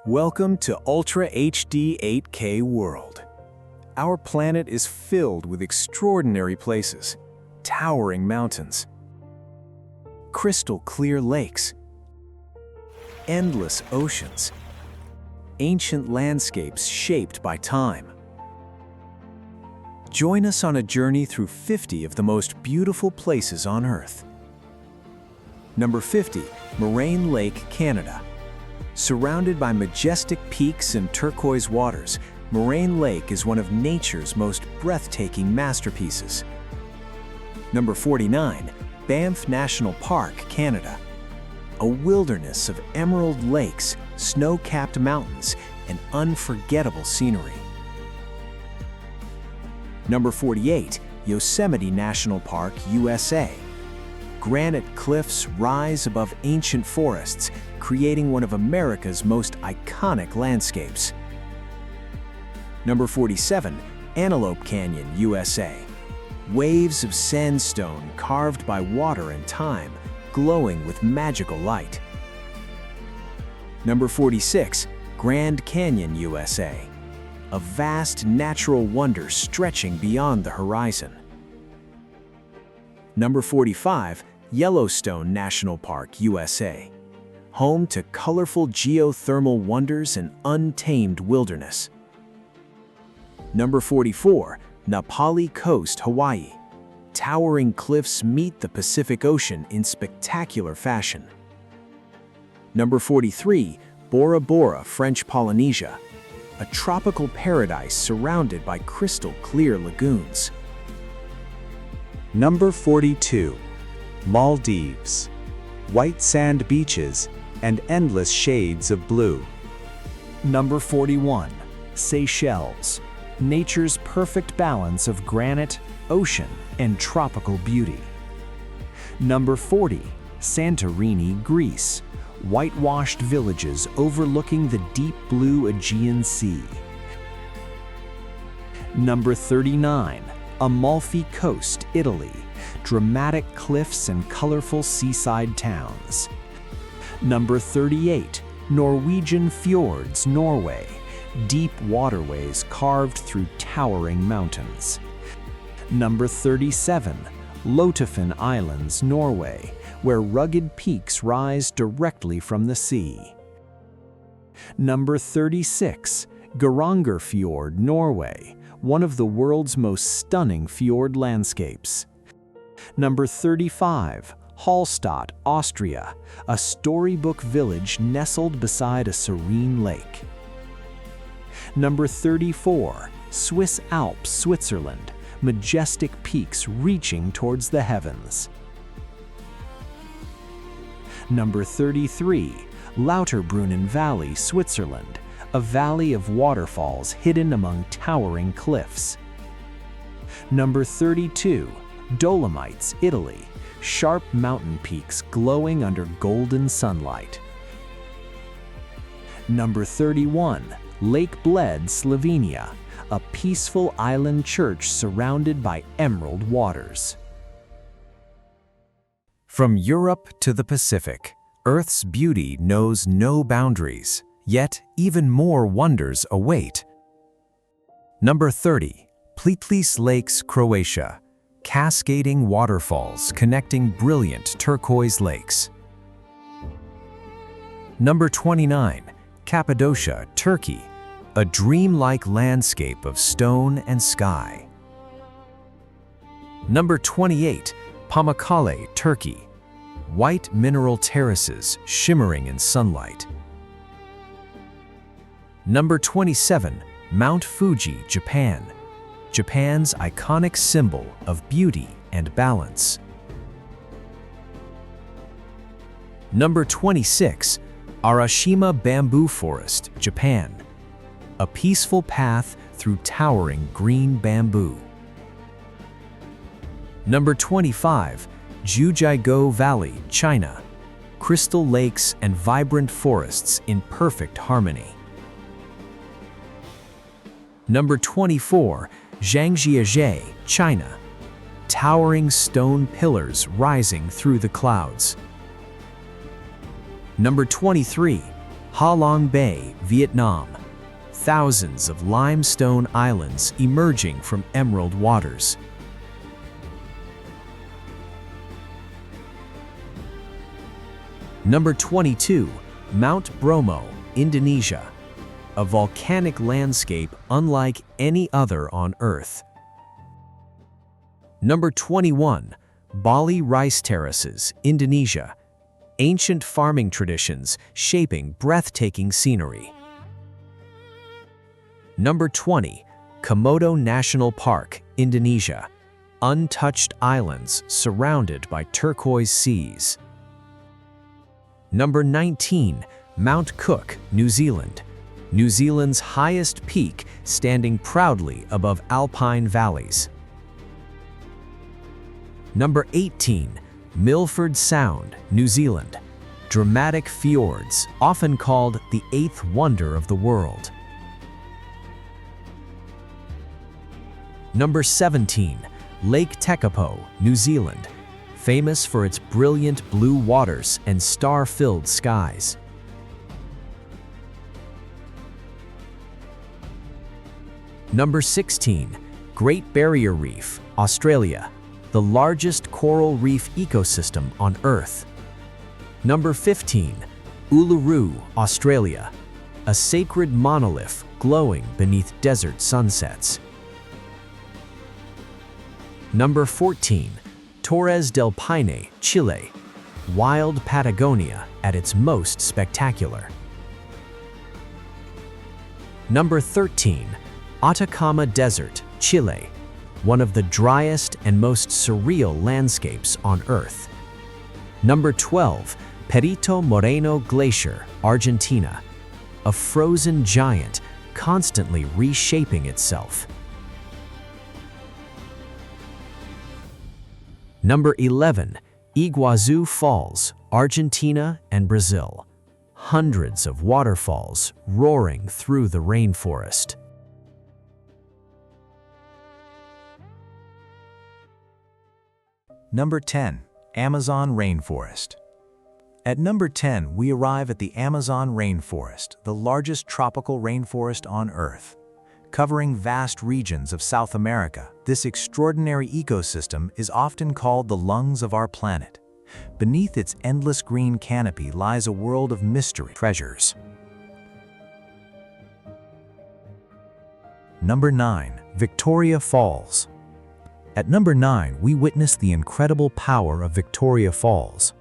Welcome to Ultra HD 8K World. Our planet is filled with extraordinary places, towering mountains, crystal clear lakes, endless oceans, ancient landscapes shaped by time. Join us on a journey through 50 of the most beautiful places on Earth. Number 50, Moraine Lake, Canada. Surrounded by majestic peaks and turquoise waters, Moraine Lake is one of nature's most breathtaking masterpieces. Number 49, Banff National Park, Canada. A wilderness of emerald lakes, snow-capped mountains, and unforgettable scenery. Number 48, Yosemite National Park, USA. Granite cliffs rise above ancient forests, creating one of America's most iconic landscapes. Number 47, Antelope Canyon, USA. Waves of sandstone carved by water and time, glowing with magical light. Number 46, Grand Canyon, USA. A vast natural wonder stretching beyond the horizon. Number 45, Yellowstone National Park, USA. Home to colorful geothermal wonders and untamed wilderness. Number 44, Napali Coast, Hawaii. Towering cliffs meet the Pacific Ocean in spectacular fashion. Number 43, Bora Bora, French Polynesia. A tropical paradise surrounded by crystal clear lagoons. Number 42, Maldives. White sand beaches and endless shades of blue. Number 41, Seychelles. Nature's perfect balance of granite, ocean, and tropical beauty. Number 40, Santorini, Greece. Whitewashed villages overlooking the deep blue Aegean Sea. Number 39, Amalfi Coast, Italy. Dramatic cliffs and colorful seaside towns. Number 38, Norwegian Fjords, Norway. Deep waterways carved through towering mountains. Number 37, Lofoten Islands, Norway, where rugged peaks rise directly from the sea. Number 36, Geiranger Fjord, Norway, one of the world's most stunning fjord landscapes. Number 35, Hallstatt, Austria, a storybook village nestled beside a serene lake. Number 34, Swiss Alps, Switzerland, majestic peaks reaching towards the heavens. Number 33, Lauterbrunnen Valley, Switzerland, a valley of waterfalls hidden among towering cliffs. Number 32, Dolomites, Italy, sharp mountain peaks glowing under golden sunlight. Number 31, Lake Bled, Slovenia, a peaceful island church surrounded by emerald waters. From Europe to the Pacific, Earth's beauty knows no boundaries, yet even more wonders await. Number 30, Plitvice Lakes, Croatia. Cascading waterfalls connecting brilliant turquoise lakes. Number 29, Cappadocia, Turkey. A dreamlike landscape of stone and sky. Number 28, Pamukkale, Turkey. White mineral terraces shimmering in sunlight. Number 27, Mount Fuji, Japan. Japan's iconic symbol of beauty and balance. Number 26, Arashima Bamboo Forest, Japan. A peaceful path through towering green bamboo. Number 25, Jiuzhaigou Valley, China. Crystal lakes and vibrant forests in perfect harmony. Number 24, Zhangjiajie, China. Towering stone pillars rising through the clouds. Number 23, Ha Long Bay, Vietnam. Thousands of limestone islands emerging from emerald waters. Number 22, Mount Bromo, Indonesia. A volcanic landscape unlike any other on Earth. Number 21, Bali Rice Terraces, Indonesia. Ancient farming traditions shaping breathtaking scenery. Number 20, Komodo National Park, Indonesia. Untouched islands surrounded by turquoise seas. Number 19, Mount Cook, New Zealand. New Zealand's highest peak standing proudly above alpine valleys. Number 18, Milford Sound, New Zealand. Dramatic fjords, often called the eighth wonder of the world. Number 17, Lake Tekapo, New Zealand. Famous for its brilliant blue waters and star-filled skies. Number 16, Great Barrier Reef, Australia. The largest coral reef ecosystem on Earth. Number 15, Uluru, Australia. A sacred monolith glowing beneath desert sunsets. Number 14, Torres del Paine, Chile. Wild Patagonia at its most spectacular. Number 13, Atacama Desert, Chile. One of the driest and most surreal landscapes on Earth. Number 12, Perito Moreno Glacier, Argentina. A frozen giant constantly reshaping itself. Number 11, Iguazu Falls, Argentina and Brazil. Hundreds of waterfalls roaring through the rainforest. Number 10, Amazon Rainforest. At number 10, we arrive at the Amazon rainforest, the largest tropical rainforest on Earth. Covering vast regions of South America, this extraordinary ecosystem is often called the lungs of our planet. Beneath its endless green canopy lies a world of mystery treasures. Number 9, Victoria Falls. At number 9, we witness the incredible power of Victoria Falls.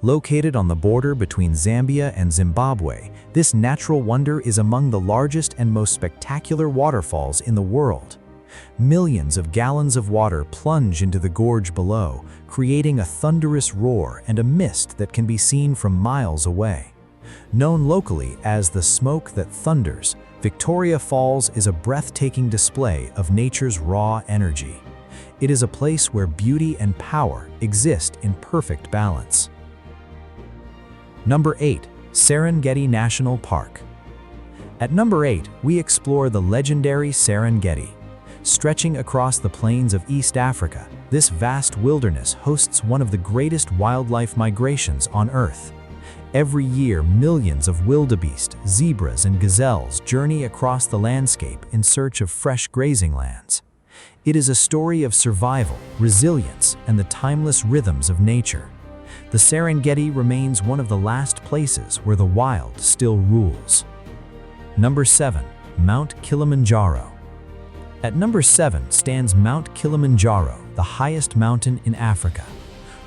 Located on the border between Zambia and Zimbabwe, this natural wonder is among the largest and most spectacular waterfalls in the world. Millions of gallons of water plunge into the gorge below, creating a thunderous roar and a mist that can be seen from miles away. Known locally as the smoke that thunders, Victoria Falls is a breathtaking display of nature's raw energy. It is a place where beauty and power exist in perfect balance. Number 8, Serengeti National Park. At number 8, we explore the legendary Serengeti. Stretching across the plains of East Africa, this vast wilderness hosts one of the greatest wildlife migrations on Earth. Every year, millions of wildebeest, zebras, and gazelles journey across the landscape in search of fresh grazing lands. It is a story of survival, resilience, and the timeless rhythms of nature. The Serengeti remains one of the last places where the wild still rules. Number 7, Mount Kilimanjaro. At number 7 stands Mount Kilimanjaro, the highest mountain in Africa.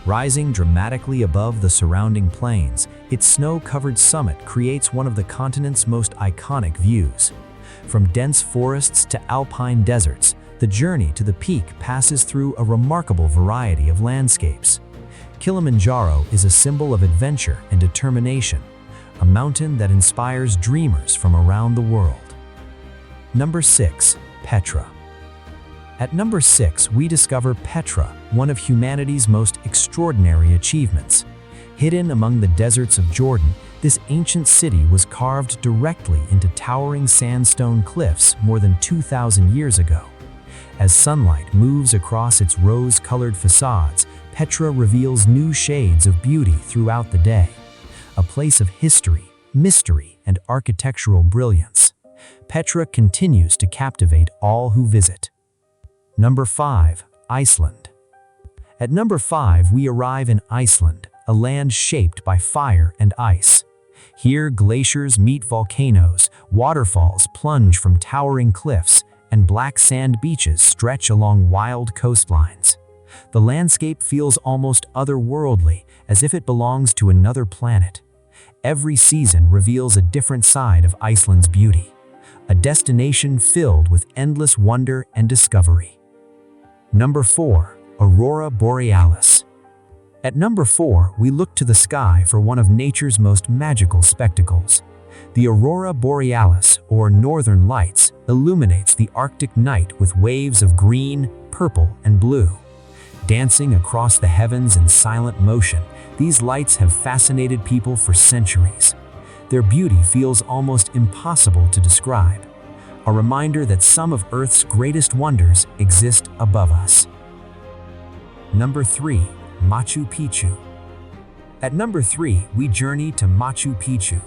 Rising dramatically above the surrounding plains, its snow-covered summit creates one of the continent's most iconic views. From dense forests to alpine deserts, the journey to the peak passes through a remarkable variety of landscapes. Kilimanjaro is a symbol of adventure and determination, a mountain that inspires dreamers from around the world. Number 6, Petra. At number 6, we discover Petra, one of humanity's most extraordinary achievements. Hidden among the deserts of Jordan, this ancient city was carved directly into towering sandstone cliffs more than 2,000 years ago. As sunlight moves across its rose-colored facades, Petra reveals new shades of beauty throughout the day. A place of history, mystery, and architectural brilliance. Petra continues to captivate all who visit. Number 5. Iceland. At number 5, we arrive in Iceland, a land shaped by fire and ice. Here, glaciers meet volcanoes, waterfalls plunge from towering cliffs, and black sand beaches stretch along wild coastlines. The landscape feels almost otherworldly, as if it belongs to another planet. Every season reveals a different side of Iceland's beauty, a destination filled with endless wonder and discovery. Number 4. Aurora Borealis. At number 4, we look to the sky for one of nature's most magical spectacles. The Aurora Borealis, or Northern Lights, illuminates the Arctic night with waves of green, purple, and blue. Dancing across the heavens in silent motion, these lights have fascinated people for centuries. Their beauty feels almost impossible to describe, a reminder that some of Earth's greatest wonders exist above us. Number 3. Machu Picchu. At number 3, we journey to Machu Picchu.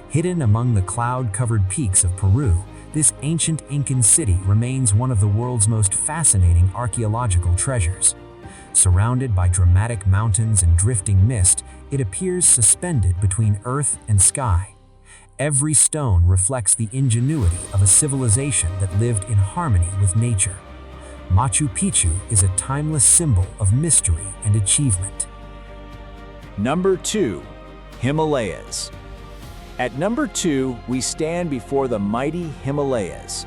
Hidden among the cloud-covered peaks of Peru, this ancient Incan city remains one of the world's most fascinating archaeological treasures. Surrounded by dramatic mountains and drifting mist, it appears suspended between earth and sky. Every stone reflects the ingenuity of a civilization that lived in harmony with nature. Machu Picchu is a timeless symbol of mystery and achievement. Number 2. Himalayas. At number 2, we stand before the mighty Himalayas.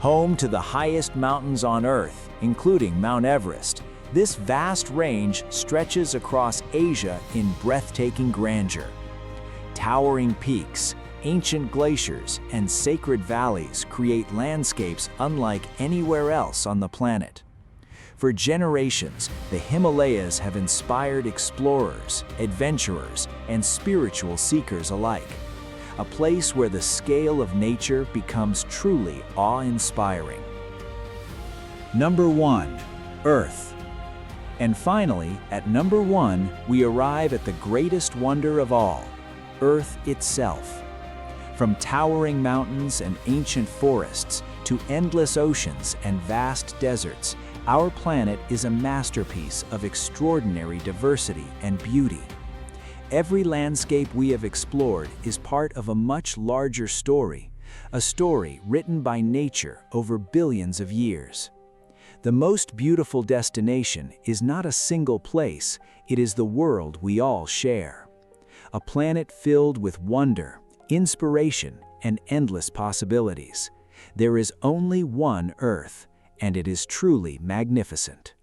Home to the highest mountains on Earth, including Mount Everest, this vast range stretches across Asia in breathtaking grandeur. Towering peaks, ancient glaciers, and sacred valleys create landscapes unlike anywhere else on the planet. For generations, the Himalayas have inspired explorers, adventurers, and spiritual seekers alike. A place where the scale of nature becomes truly awe-inspiring. Number 1. Earth. And finally, at number 1, we arrive at the greatest wonder of all, Earth itself. From towering mountains and ancient forests to endless oceans and vast deserts, our planet is a masterpiece of extraordinary diversity and beauty. Every landscape we have explored is part of a much larger story, a story written by nature over billions of years. The most beautiful destination is not a single place, it is the world we all share. A planet filled with wonder, inspiration, and endless possibilities. There is only one Earth, and it is truly magnificent.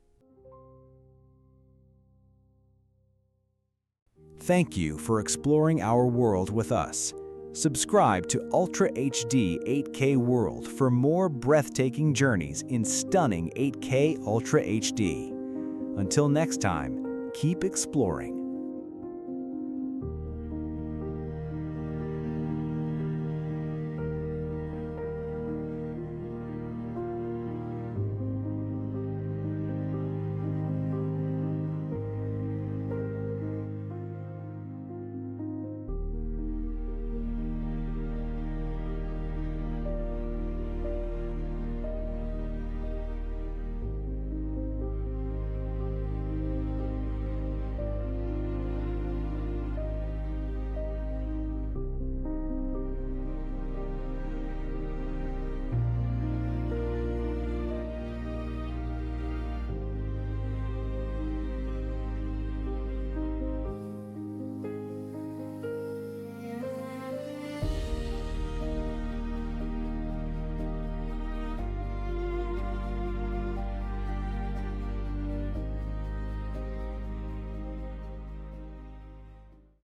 Thank you for exploring our world with us. Subscribe to Ultra HD 8K World for more breathtaking journeys in stunning 8K Ultra HD. Until next time, keep exploring.